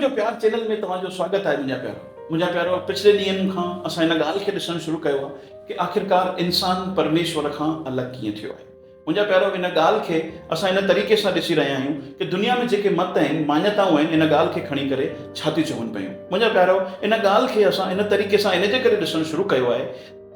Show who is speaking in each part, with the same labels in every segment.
Speaker 1: जो प्यार चैनल में तव्हांजो स्वागत है मुंहिंजा प्यारो पिछले ॾींहंनि खां असां हिन ॻाल्हि खे ॾिसणु शुरू कयो आहे कि आख़िरकार इंसान परमेश्वर खां अलॻि कीअं थियो आहे। मुंहिंजा प्यारो हिन ॻाल्हि खे असां हिन तरीक़े सां ॾिसी रहिया आहियूं कि दुनिया में जेके मत आहिनि मान्यताऊं आहिनि इन ॻाल्हि खे खणी करे छा थी चवनि पियूं। मुंहिंजा प्यारो इन ॻाल्हि खे असां इन तरीक़े सां इन जे करे ॾिसणु शुरू कयो आहे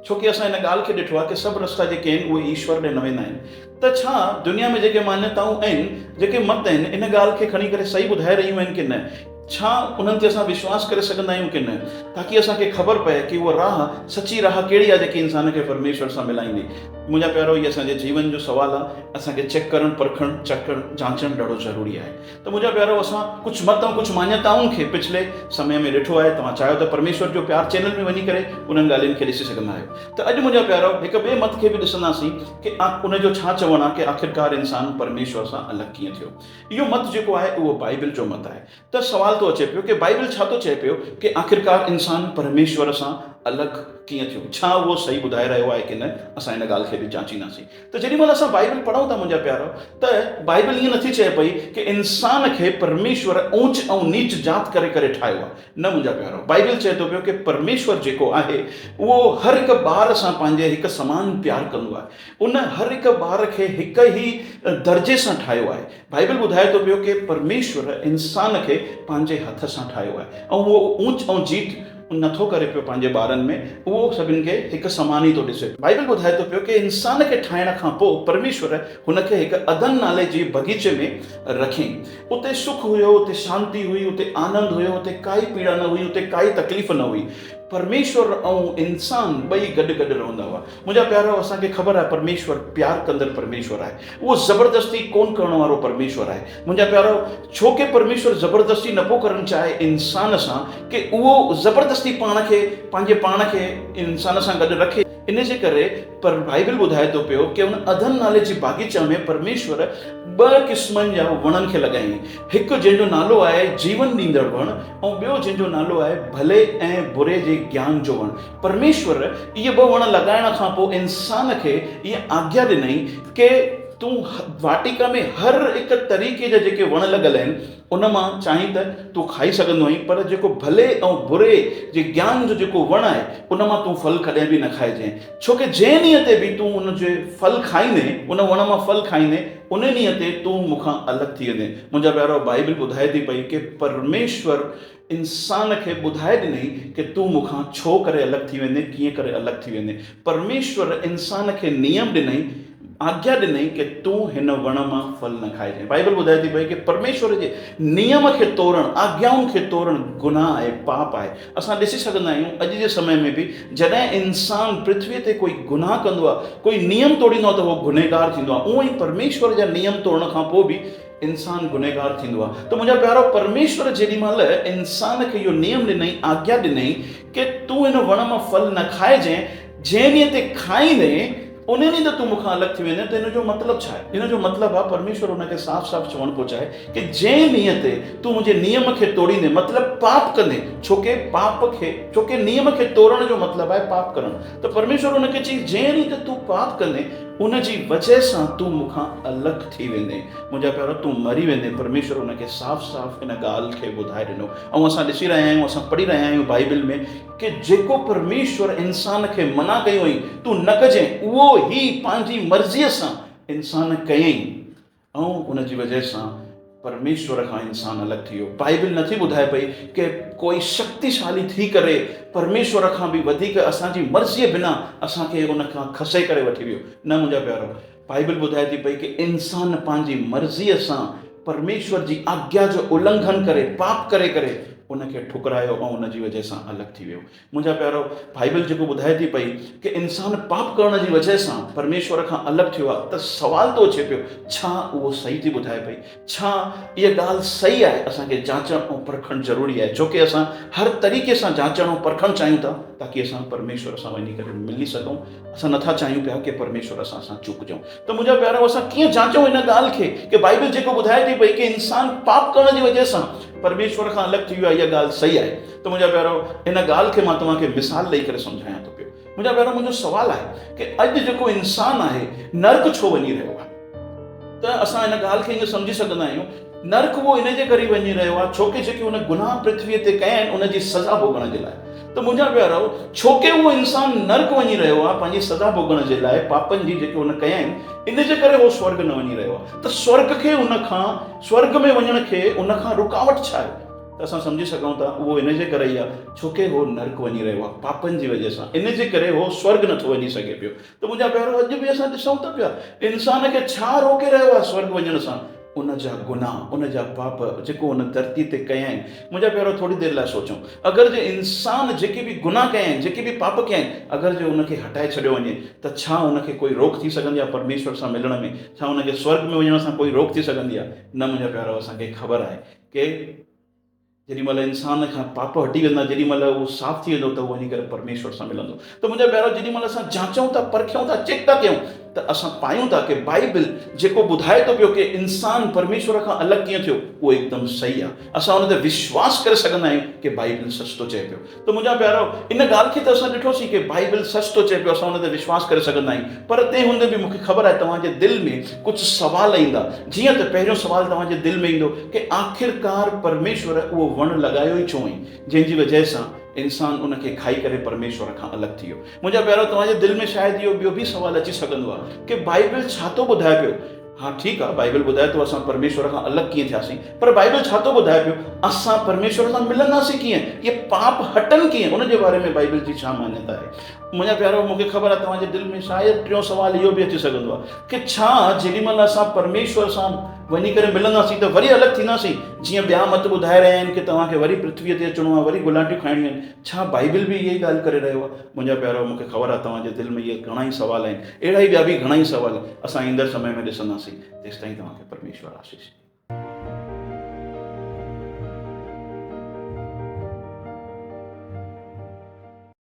Speaker 1: छोकी असां हिन ॻाल्हि खे ॾिठो आहे कि सभु रस्ता जेके आहिनि उहे ईश्वर ॾे न वेंदा आहिनि। त छा दुनिया में जेके मान्यताऊं आहिनि जेके मत आहिनि इन ॻाल्हि खे खणी करे सही ॿुधाए रहियूं आहिनि कि न, छा उन्हनि ते असां विश्वास करे सघंदा आहियूं कि न, ताकी असांखे ख़बर पए कि उहा राह सची राह कहिड़ी आहे जेकी इंसान खे परमेश्वर सां मिलाईंदी। मुंहिंजा प्यारो इहे असांजे जीवन जो सुवाल आहे, असांखे चेक करणु परखणु चकणु जांचणु ॾाढो ज़रूरी आहे। त मुंहिंजा प्यारो असां कुझु मत ऐं कुझु मान्यताउनि खे पिछले समय में ॾिठो आहे। तव्हां चाहियो त परमेश्वर जो प्यार चैनल में वञी करे उन्हनि ॻाल्हियुनि खे ॾिसी सघंदा आहियो। त अॼु मुंहिंजा प्यारो हिकु ॿिए मत खे बि ॾिसंदासीं कि उनजो छा चवणु आहे कि आख़िरकार इंसान परमेश्वर सां अलॻि कीअं थियो। इहो मत जेको आहे उहो बाइबल जो मत आहे। त सवाल थो अचे पियो कि बाइबल छा थो चए पियो कि आख़िरकार इंसान परमेश्वर सां अलॻि कीअं थियो, छा उहो सही ॿुधाए रहियो आहे कि न। असां हिन ॻाल्हि खे बि जांचींदासीं। त जेॾी महिल असां बाइबल पढ़ूं था मुंहिंजा प्यारो, त बाइबल ईअं नथी चए पई कि इंसान खे परमेश्वर ऊंच ऐं नीच जात करे करे ठाहियो आहे। न मुंहिंजा प्यारो, बाइबल चए थो पियो कि परमेश्वर जेको आहे उहो हर हिकु ॿार सां पंहिंजे हिकु समान प्यारु कंदो आहे। उन हर हिकु ॿार खे हिकु ई दर्जे सां ठाहियो आहे। बाइबल ॿुधाए थो पियो कि परमेश्वर इंसान खे पंहिंजे हथ सां ठाहियो आहे ऐं उहो ऊंच ऐं जीत नथो करे पियो पंहिंजे ॿारनि में, उहो सभिनि खे हिकु समान ई थो ॾिसे। बाइबल ॿुधाए थो पियो कि इंसान खे ठाहिण खां पोइ परमेश्वर हुनखे हिकु अदन नाले जे बगीचे में रखियईं। उते सुख हुयो, उते शांती हुई, उते आनंद हुयो, उते काई पीड़ा न हुई, उते काई तकलीफ़ न हुई। परमेश्वर ऐं इंसान ॿई गॾु गॾु रहंदा हुआ। मुंहिंजा प्यारो, असांखे ख़बर आहे परमेश्वर प्यारु कंदड़ परमेश्वर आहे। उहो ज़बरदस्ती कोन करण वारो परमेश्वर आहे। मुंहिंजा प्यारो, छो कि परमेश्वर ज़बरदस्ती न पियो करणु चाहे इंसान सां कि उहो ज़बरदस्ती पंहिंजे पाण खे इंसान सां गॾु रखे। इन जे करे पर बाइबल ॿुधाए थो पियो कि उन अदन नाले जी बाग़ीचा में परमेश्वर ॿ क़िस्मनि जा वणनि खे लॻाईं। हिकु जंहिंजो नालो आहे जीवन ॾींदड़ वणु ऐं ॿियो जंहिंजो नालो आहे भले ऐं बुरे जे ज्ञान जो वणु। परमेश्वर इहे ॿ वण लॻाइण खां पोइ इंसान खे इहा आज्ञा ॾिनई कि तूं वाटिका में हर हिकु तरीक़े जा जेके वण लॻल आहिनि उन मां चाहीं त तूं खाई सघंदो आहीं, पर जेको भले ऐं बुरे जे ज्ञान जो जेको वणु आहे उन मां तूं फल कॾहिं बि न खाइजांइ। छो कि जंहिं ॾींहं ते बि तूं उन जे फल खाईंदे, उन वण मां फल खाईंदे, उन ॾींहं ते तूं मूंखां अलॻि थी वेंदे। मुंहिंजा प्यारो, बाइबल ॿुधाए थी पई कि परमेश्वर इंसान खे ॿुधाए ॾिनई कि तूं मूंखां छो करे अलॻि थी वेंदे, कीअं करे अलॻि थी वेंदे। परमेश्वर इंसान खे नियम ॾिनई, आज्ञा ॾिनई कि तूं हिन वण मां फल न खाइजांइ। बाइबल ॿुधाए थी पई कि परमेश्वर जे नियम खे तोड़णु, आज्ञाउनि खे तोड़णु गुनाह आहे, पाप आहे। असां ॾिसी सघंदा आहियूं अॼु जे समय में बि जॾहिं इंसान पृथ्वीअ ते कोई गुनाह कंदो आहे, कोई नियम तोड़ींदो आहे, त उहो गुनहगार थींदो आहे। उअं ई परमेश्वर जा नियम तोड़ण खां पोइ बि इंसान गुनहगार थींदो आहे। त मुंहिंजा प्यारो, परमेश्वर जेॾी महिल इंसान खे इहो नियम ॾिनई, आज्ञा ॾिनई कि तूं हिन वण मां फल न खाइजांइ, जंहिं ॾींहं ते खाईंदे उन ॾींहुं त तूं मूंखां अलॻि थी वेंदे। त हिन जो मतिलबु छा आहे? हिन जो मतिलबु आहे परमेश्वर हुनखे साफ़ साफ़ चवणु पियो चाहे कि जंहिं ॾींहं ते तूं मुंहिंजे नियम खे तोड़ींदे, मतिलबु पाप कंदे, छो कि नियम खे तोड़ण जो मतिलबु आहे पाप करणु। त परमेश्वर हुनखे चई जंहिं ॾींहं ते तूं पाप कंदे उन जी वजह सां तूं मूंखां अलॻि थी वेंदे, मुंहिंजा प्यारो, तूं मरी वेंदे। परमेश्वर हुनखे साफ़ साफ़ हिन ॻाल्हि खे ॿुधाए ॾिनो। ऐं असां ॾिसी रहिया आहियूं, असां पढ़ी रहिया आहियूं बाइबल में कि जेको परमेश्वर इंसान खे मना कयो हुई तूं न कजांइ, उहो ई पंहिंजी मर्ज़ीअ सां इंसान कयईं ऐं उन जी वजह सां परमेश्वर खां इंसान अलॻि थी वियो। बाइबल नथी ॿुधाए पई कि कोई शक्तिशाली थी करे परमेश्वर खां बि वधीक असांजी मर्ज़ीअ बिना असांखे उन खां खसे करे वठी वियो। न मुंहिंजा प्यारो, बाइबल ॿुधाए थी पई कि इंसान पंहिंजी मर्ज़ीअ सां परमेश्वर जी आज्ञा जो उल्लंघन करे, पाप करे करे उनखे ठुकरायो ऐं उन जी वजह सां अलॻि थी वियो। मुंहिंजा प्यारो, बाइबल जेको ॿुधाए थी पई कि इंसान पाप करण जी वजह सां परमेश्वर खां अलॻि थियो आहे, त सवाल थो अचे पियो, छा उहो सही थी ॿुधाए पई? छा इहा ॻाल्हि सही आहे? असांखे जांचणु ऐं परखणु ज़रूरी आहे, छो कि असां हर तरीक़े सां जांचणु ऐं परखणु चाहियूं था ताकी असां परमेश्वर सां वञी करे मिली सघूं। असां नथा चाहियूं पिया कि परमेश्वर सां चूकजूं। त मुंहिंजा प्यारो, असां कीअं जांचूं हिन ॻाल्हि खे कि बाइबल जेको ॿुधाए थी पई कि इंसान पाप करण जी वजह सां परमेश्वर खां अलॻि थी वियो आहे, इहा ॻाल्हि सही आहे? त मुंहिंजा प्यारो, हिन ॻाल्हि खे मां तव्हांखे मिसाल ॾेई करे सम्झायां थो पियो। मुंहिंजा प्यारो, मुंहिंजो सुवाल आहे कि अॼु जेको इंसान आहे नर्क छो वञी रहियो आहे? त असां हिन ॻाल्हि खे ईअं सम्झी सघंदा आहियूं नर्क वो इन जे करे वञी रहियो आहे छोकी जेके हुन गुनाह पृथ्वीअ ते कया आहिनि उन जी सज़ा भोगण जे लाइ। त मुंहिंजा प्यारो, छोके उहो इंसान नर्क वञी रहियो आहे पंहिंजी सज़ा भोगण जे लाइ पापनि जी जेके हुन कया आहिनि, इन जे करे उहो स्वर्ग न वञी रहियो आहे। त स्वर्ग में वञण खे उन खां रुकावट छा आहे? त असां सम्झी सघूं था उहो इन जे करे ई आहे छोके उहो नर्क वञी रहियो आहे पापनि जी वजह सां, इन जे करे उहो स्वर्ग नथो वञी सघे पियो। त मुंहिंजा प्यारो, अॼु बि असां ॾिसूं था पिया इंसान खे छा रोके रहियो आहे स्वर्ग वञण सां? उन जा गुनाह, उन जा पाप जेको उन धरती ते कया आहिनि। मुंहिंजा प्यारो, थोरी देरि लाइ सोचूं, अगरि जे इंसान जेके बि गुनाह कया आहिनि, जेके बि पाप कया आहिनि, अगरि जे उनखे हटाए छॾियो वञे त छा उनखे कोई रोक थी सघंदी आहे परमेश्वर सां मिलण में? छा उनखे स्वर्ग में वञण सां कोई रोक थी सघंदी आहे? न मुंहिंजा प्यारो, असांखे ख़बर आहे कि जेॾी महिल इंसान खां पाप हटी वेंदा, जेॾी महिल उहो साफ़ थी वेंदो त उहो वञी करे परमेश्वर सां मिलंदो। त मुंहिंजा प्यारो, जेॾी महिल असां जांचूं था, परखियूं था, चेक था कयूं, त असां पायूं था कि बाइबल जेको ॿुधाए थो पियो कि इंसान परमेश्वर खां अलॻि कीअं थियो, उहो हिकदमि सही आहे। असां हुन ते विश्वास करे सघंदा आहियूं कि बाइबल सच थो चए पियो। त मुंहिंजा प्यारो, इन ॻाल्हि खे त असां ॾिठोसीं कि बाइबल सच थो चए पियो, असां हुन ते विश्वास करे सघंदा आहियूं। पर तंहिं हूंदे बि मूंखे ख़बर आहे तव्हांजे दिलि में कुझु सवाल ईंदा। जीअं त पहिरियों सवाल तव्हांजे दिलि में ईंदो कि आख़िरकार परमेश्वर उहो वणु लॻायो ई छो हुई जंहिंजी वजह सां इंसान उनखे खाई करे परमेश्वर खां अलॻि थी वियो। मुंहिंजा प्यारो, तव्हांजे दिलि में शायदि इहो ॿियो बि सवाल अची सघंदो आहे कि बाइबल छा थो ॿुधाए पियो? हाँ, ठीकु आहे, बाइबल ॿुधाए थो असां परमेश्वर खां अलॻि कीअं थियासीं, पर बाइबल छा थो ॿुधाए पियो असां परमेश्वर सां मिलंदासीं कीअं, इहे पाप हटनि कीअं, उन जे बारे में बाइबल जी छा मान्यता आहे? मुंहिंजा प्यारो, मूंखे ख़बर आहे तव्हांजे दिलि में शायदि टियों सवाल इहो बि अची सघंदो आहे कि छा जेॾी महिल असां परमेश्वर सां वञी करे मिलंदासीं त वरी अलॻि थींदासीं? जीअं ॿिया मत ॿुधाए रहिया आहिनि कि तव्हांखे वरी पृथ्वीअ ते अचिणो आहे, वरी गुलाटियूं खाइणियूं आहिनि। छा बाइबल बि इहा ई ॻाल्हि करे रहियो आहे? मुंहिंजा प्यारो, मूंखे ख़बर आहे तव्हांजे दिलि में इहे घणा ई सवाल आहिनि, अहिड़ा ई ॿिया बि घणा ई सवाल असां ईंदड़ समय में ॾिसंदासीं। तेसिताईं तव्हांखे परमेश्वर आशीष।